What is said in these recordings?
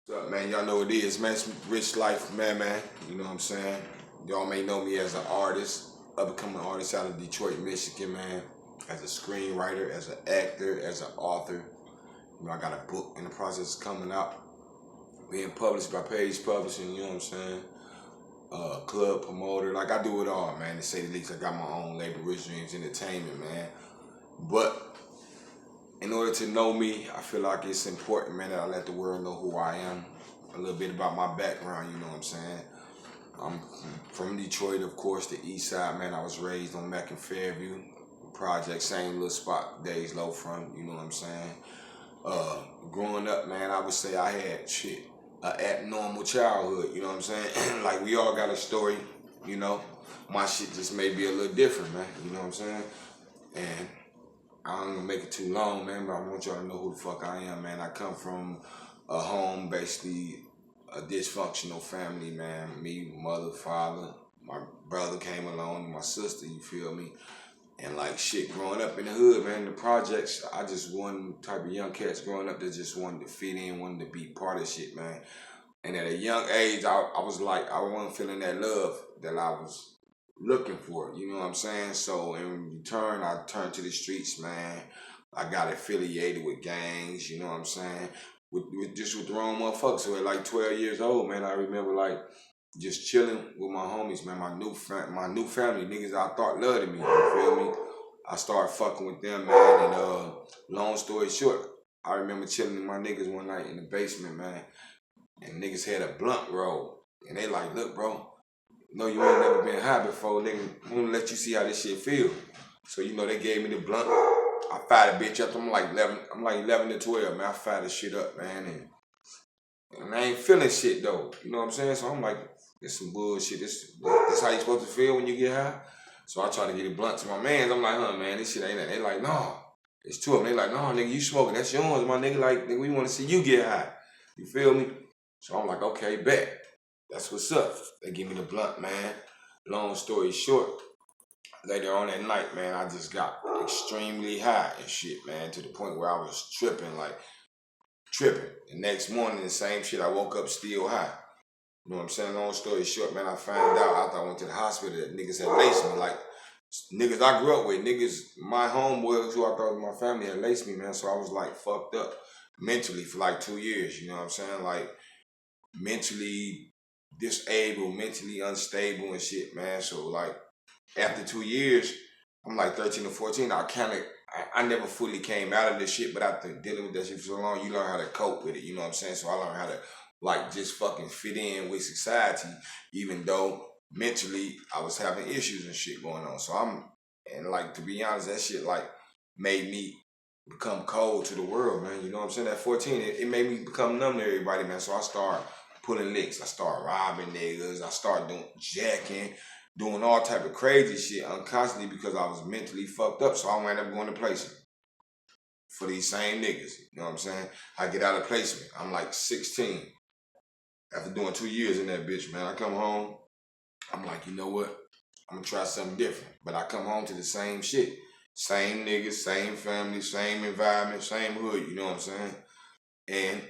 What's up, man? Y'all know what it is, man. It's Rich Life, man. You know what I'm saying? Y'all may know me as an artist, up and coming artist out of Detroit, Michigan, man. As a screenwriter, as an actor, as an author. You know, I got a book in the process of coming out, being published by Page Publishing, you know what I'm saying? Club promoter, like I do it all, man. To say the least, I got my own label, Rich Dreams Entertainment, man. But in order to know me, I feel like it's important, man, that I let the world know who I am. A little bit about my background, you know what I'm saying? I'm from Detroit, of course, the east side, man. I was raised on Mack and Fairview, project, same little spot Days Low from, you know what I'm saying? Growing up, man, I would say I had a abnormal childhood, you know what I'm saying? Like we all got a story, you know. My shit just may be a little different, man, you know what I'm saying? And I ain't gonna make it too long, man, but I want y'all to know who the fuck I am, man. I come from a home, basically a dysfunctional family, man. Me, mother, father, my brother came along, and my sister, you feel me? And like shit, growing up in the hood, man, the projects, I just one type of young cats growing up that just wanted to fit in, wanted to be part of shit, man. And at a young age, I was like, I wasn't feeling that love that I was looking for, you know what I'm saying? So in return, I turned to the streets, man. I got affiliated with gangs, you know what I'm saying? With the wrong motherfuckers. So at like 12 years old, man, I remember like just chilling with my homies, man. My new family, niggas I thought loved me. You feel me? I started fucking with them, man. And long story short, I remember chilling with my niggas one night in the basement, man. And niggas had a blunt roll, and they like, look, bro, no, you ain't never been high before, nigga. I'm gonna let you see how this shit feel. So you know they gave me the blunt. I fired a bitch up. I'm like 11. I'm like 11 to 12, man. I fired this shit up, man, and I ain't feeling shit though. You know what I'm saying? So I'm like, this some bullshit. This how you supposed to feel when you get high. So I try to get a blunt to my mans. I'm like, huh, man, this shit ain't that. They like, no. It's two of them. They like, no, nigga, you smoking. That's yours, my nigga. Like, nigga, we want to see you get high. You feel me? So I'm like, okay, bet. That's what's up. They give me the blunt, man. Long story short, later on that night, man, I just got extremely high and shit, man, to the point where I was tripping, like tripping. The next morning, the same shit, I woke up still high. You know what I'm saying? Long story short, man, I found out after I went to the hospital that niggas had laced me. Like, niggas I grew up with, niggas, my homeboys who I thought was my family had laced me, man. So I was like fucked up mentally for like 2 years, you know what I'm saying? Like, mentally disabled, mentally unstable and shit, man. So like after 2 years, I'm like 13 or 14, I never fully came out of this shit, but after dealing with that shit for so long, you learn how to cope with it, you know what I'm saying? So I learned how to like just fucking fit in with society, even though mentally I was having issues and shit going on. And like to be honest, that shit like made me become cold to the world, man. You know what I'm saying? At 14, it made me become numb to everybody, man. So I started pulling licks. I started robbing niggas. I started doing jacking, doing all type of crazy shit unconsciously because I was mentally fucked up. So I wound up going to placement for these same niggas. You know what I'm saying? I get out of placement. I'm like 16. After doing 2 years in that bitch, man, I come home. I'm like, you know what? I'm gonna try something different. But I come home to the same shit. Same niggas, same family, same environment, same hood, you know what I'm saying? And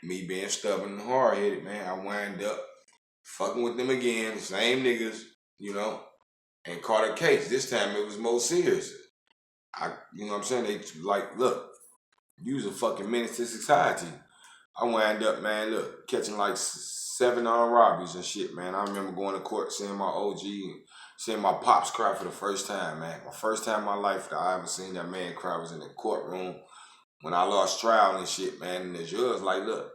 me being stubborn and hard headed, man, I wind up fucking with them again, same niggas, you know, and caught a case. This time it was more serious. You know what I'm saying? They like, look, you was a fucking menace to society. I wind up, man, look, catching like 7 armed robberies and shit, man. I remember going to court, seeing my OG, and seeing my pops cry for the first time, man. My first time in my life that I ever seen that man cry was in the courtroom when I lost trial and shit, man. And the judge like, look,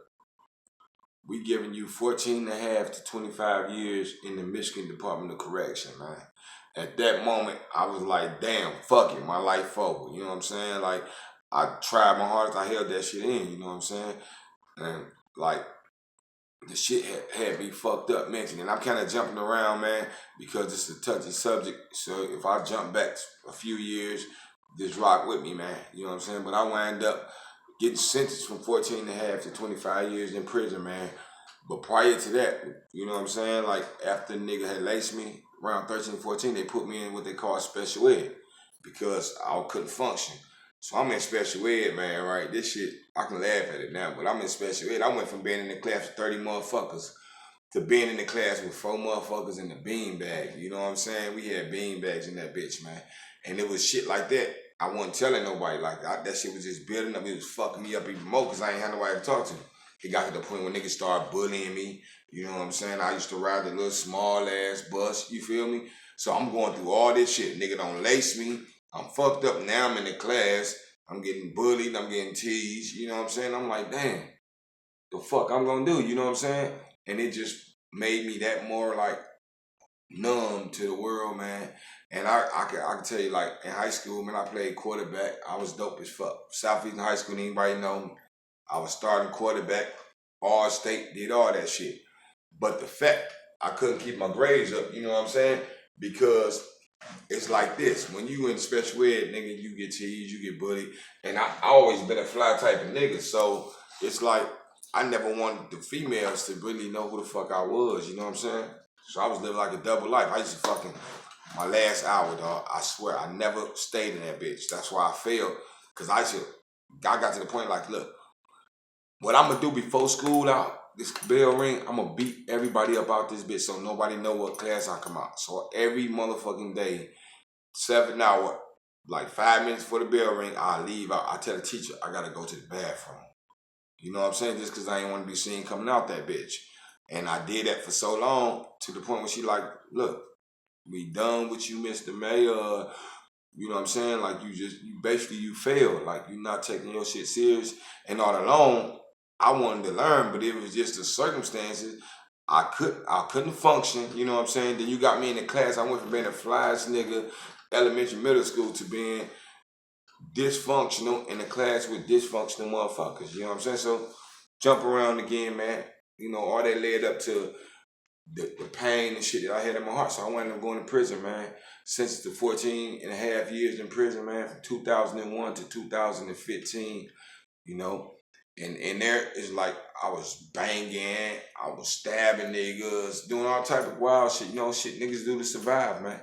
we giving you 14 and a half to 25 years in the Michigan Department of Correction, man. At that moment, I was like, damn, fuck it, my life over. You know what I'm saying? Like, I tried my hardest, I held that shit in, you know what I'm saying? And like, the shit had me fucked up mentally. And I'm kind of jumping around, man, because it's a touchy subject. So if I jump back a few years, just rock with me, man. You know what I'm saying? But I wind up getting sentenced from 14 and a half to 25 years in prison, man. But prior to that, you know what I'm saying? Like, after the nigga had laced me, around 13, 14, they put me in what they call special ed because I couldn't function. So I'm in special ed, man, right? This shit, I can laugh at it now, but I'm in special ed. I went from being in the class with 30 motherfuckers to being in the class with 4 motherfuckers in the bean bag. You know what I'm saying? We had bean bags in that bitch, man. And it was shit like that. I wasn't telling nobody like that. That shit was just building up. It was fucking me up even more because I ain't had nobody to talk to. It got to the point where niggas started bullying me. You know what I'm saying? I used to ride the little small ass bus. You feel me? So I'm going through all this shit. Nigga don't lace me. I'm fucked up. Now I'm in the class. I'm getting bullied. I'm getting teased. You know what I'm saying? I'm like, damn, the fuck I'm gonna do? You know what I'm saying? And it just made me that more like numb to the world, man. And I can tell you, like, in high school, man, I played quarterback. I was dope as fuck. Southeastern High School, anybody know me. I was starting quarterback, all state, did all that shit. But the fact I couldn't keep my grades up, you know what I'm saying? Because it's like this. When you in special ed, nigga, you get teased, you get bullied. And I always been a fly type of nigga. So it's like I never wanted the females to really know who the fuck I was, you know what I'm saying? So I was living like a double life. I used to fucking, my last hour, dog, I swear, I never stayed in that bitch. That's why I failed. Because I got to the point like, look, what I'm going to do before school out, this bell ring, I'm going to beat everybody up out this bitch so nobody know what class I come out. So every motherfucking day, 7 hour, like 5 minutes before the bell ring, I leave out. I tell the teacher, I got to go to the bathroom. You know what I'm saying? Just because I ain't want to be seen coming out that bitch. And I did that for so long to the point where she like, look, we done with you, Mr. Mayor. You know what I'm saying? Like you failed. Like you not taking your shit serious. And all along, I wanted to learn, but it was just the circumstances. I couldn't function. You know what I'm saying? Then you got me in the class. I went from being a flyest nigga, elementary, middle school, to being dysfunctional in the class with dysfunctional motherfuckers. You know what I'm saying? So jump around again, man. You know, all that led up to the pain and shit that I had in my heart. So I wound up going to prison, man. Since the 14 and a half years in prison, man, from 2001 to 2015, you know. And there is like, I was banging, I was stabbing niggas, doing all type of wild shit, you know, shit niggas do to survive, man.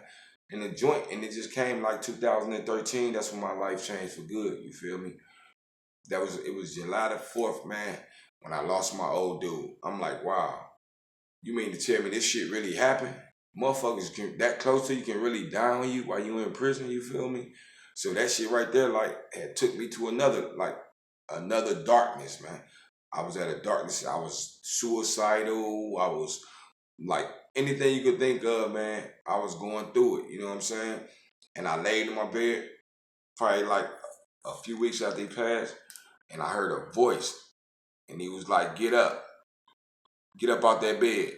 In the joint, and it just came like 2013, that's when my life changed for good, you feel me? It was July the 4th, man, when I lost my old dude. I'm like, wow, you mean to tell me this shit really happened? Motherfuckers that close to you can really die on you while you in prison, you feel me? So that shit right there, like, had took me to another darkness, man. I was at a darkness. I was suicidal. I was like anything you could think of, man. I was going through it. You know what I'm saying? And I laid in my bed, probably like a few weeks after he passed, and I heard a voice, and he was like, get up out that bed.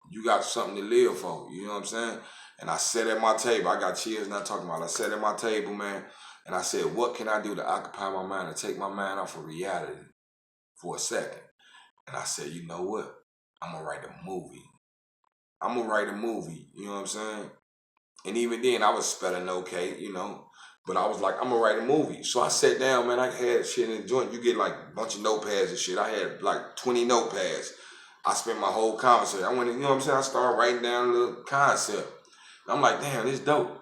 You got something to live for. You know what I'm saying? And I sat at my table. I got chills not talking about it. I sat at my table, man, and I said, what can I do to occupy my mind and take my mind off of reality for a second? And I said, you know what? I'm going to write a movie. You know what I'm saying? And even then, I was spelling okay, you know. But I was like, I'm going to write a movie. So I sat down, man. I had shit in the joint. You get like a bunch of notepads and shit. I had like 20 notepads. I spent my whole conversation. I went, you know what I'm saying? I started writing down the concept. I'm like, damn, this dope.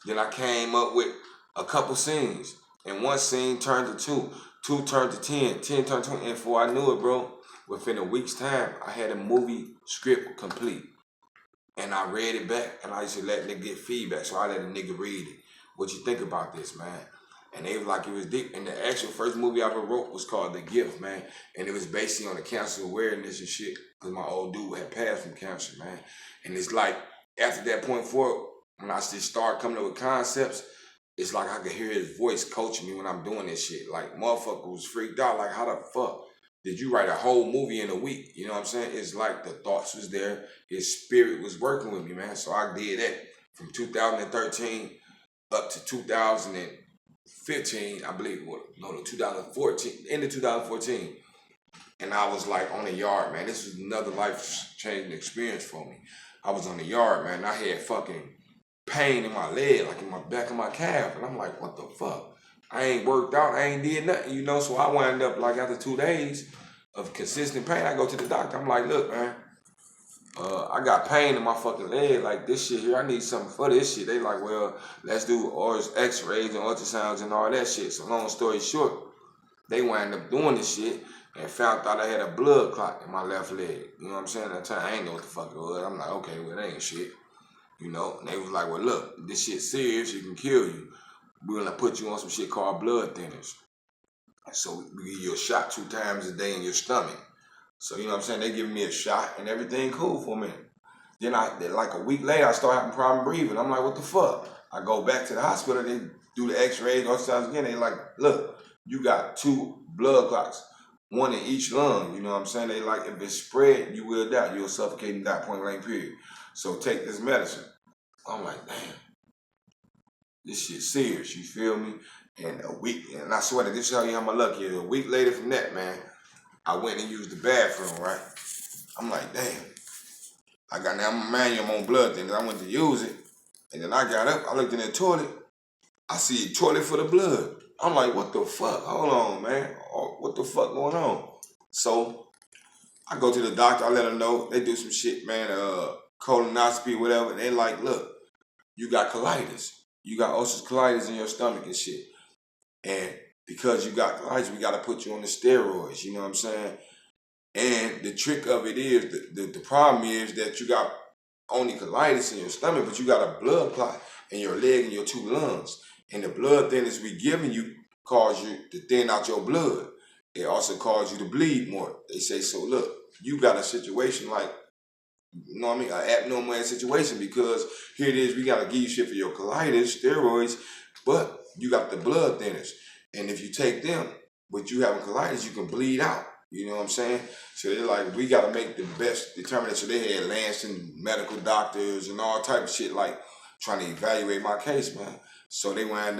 Then I came up with a couple scenes. And one scene turned to two. Two turned to 10. 10 turned to 20. And before I knew it, bro, within a week's time, I had a movie script complete. And I read it back, and I used to let nigga get feedback. So I let a nigga read it. What you think about this, man? And they was like, it was deep. And the actual first movie I ever wrote was called The Gift, man. And it was basically on the cancer awareness and shit. Because my old dude had passed from cancer, man. And it's like, after that point forward, when I just started coming up with concepts, it's like I could hear his voice coaching me when I'm doing this shit. Like, motherfucker was freaked out. Like, how the fuck did you write a whole movie in a week? You know what I'm saying? It's like the thoughts was there. His spirit was working with me, man. So I did that from 2013 up to 2015, I believe, 2014, end of 2014. And I was like on the yard, man. This was another life-changing experience for me. I was on the yard, man. I had fucking pain in my leg, like in my back of my calf. And I'm like, what the fuck? I ain't worked out. I ain't did nothing, you know? So I wound up, like, after 2 days of consistent pain, I go to the doctor. I'm like, look, man, I got pain in my fucking leg, like this shit here, I need something for this shit. They like, well, let's do x-rays and ultrasounds and all that shit. So long story short, they wound up doing this shit and found out I had a blood clot in my left leg. You know what I'm saying? At the time, I ain't know what the fuck it was. I'm like, okay, well, that ain't shit. You know, and they was like, well, look, this shit's serious, it can kill you. We're gonna put you on some shit called blood thinners. So we give you a shot 2 times a day in your stomach. So, you know what I'm saying? They giving me a shot and everything cool for a minute. Then like a week later, I start having problem breathing. I'm like, what the fuck? I go back to the hospital, they do the x-rays, ultrasounds again. They like, look, you got 2 blood clots, 1 in each lung. You know what I'm saying? They like, if it's spread, you will die. You'll suffocate and die, point blank period. So take this medicine. I'm like, damn, this shit's serious, you feel me? And a week, and I swear to this, how you how my luck is. A week later from that, man, I went and used the bathroom, right? I'm like, damn. I got now manual on blood thinners. I went to use it, and then I got up. I looked in the toilet. I see a toilet for the blood. I'm like, what the fuck? Hold on, man. What the fuck going on? So I go to the doctor. I let them know. They do some shit, man. Colonoscopy, whatever. And they like, look, you got colitis. You got ulcerative colitis in your stomach and shit. And because you got colitis, we got to put you on the steroids. You know what I'm saying? And the trick of it is, the problem is that you got only colitis in your stomach, but you got a blood clot in your leg and your 2 lungs. And the blood thinners we giving you cause you to thin out your blood. It also cause you to bleed more. They say, so look, you got a situation like, you know what I mean, an abnormal situation, because here it is, we got to give you shit for your colitis, steroids, but you got the blood thinners. And if you take them, but you having colitis, you can bleed out. You know what I'm saying? So they're like, we got to make the best determination. So they had Lansing medical doctors and all type of shit, like trying to evaluate my case, man. So they wound up